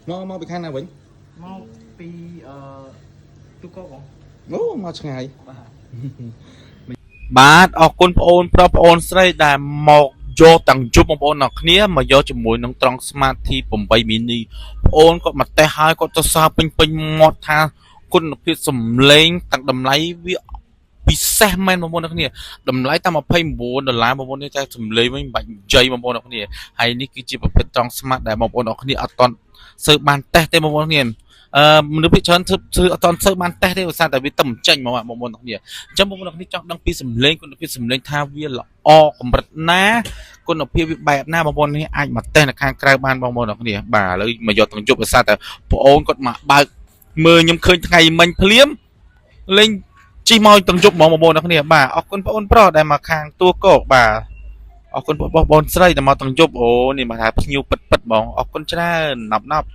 mau bị khăn nào vĩnh mau pi tu có không ngố mau ngày បាទអរគុណបងអូនប្រុសបងអូនស្រីដែលមកយកទាំងជប់បងប្អូនអ្នកគ្នាមកយកជាមួយនឹងត្រង់ Smart T 8 mini បងអូនគាត់មកតេស្តហើយគាត់ទៅសើពេញមាត់ថាគុណភាពសំឡេងទាំងតម្លៃវាពិសេសមែនបងប្អូនអ្នកគ្នាតម្លៃតែ$29បងប្អូននេះតែសំឡេងវិញមិនបាច់និយាយបងប្អូនអ្នកគ្នាហើយនេះគឺជាប្រភេទត្រង់ Smart ដែលបងប្អូនអ្នកគ្នាអត់ទាន់សូវបានតេស្តទេបងប្អូនអ្នកគ្នាមនុស្សភាគច្រើនធ្វើអត់ទាន់សូវបានតេស្តទេដោយសារតែវាទៅមិនចេញមកបងប្អូនអ្នកគ្នាអញ្ចឹងបងប្អូនអ្នកគ្នាចង់ដឹងពីសំឡេងគុណភាពសំឡេងថាវាល្អកម្រិតណាគុណភាពវាបែបណាបងប្អូននេះអាចមកតេស្តនៅខាងក្រៅបានបងប្អូនអ្នកគ្នាបាទឥឡូវមកយកទាំងយប់ដោយសារតែបងអូនគាត់មកបើកមើលខ្ញុំឃើញថ្ងៃមិញភ្លាមលេងជិះមកទាំងយប់ហ្មងបងប្អូនអ្នកគ្នាបាទអរគុណបងអូនប្រុសដែលមកខាងតួកកបាទអរគុណបងប្អូនស្រីដែលមកទាំងយប់អូនេះមកថាភ្ញៀវពិតៗហ្មងអរគុណច្រើនណាប់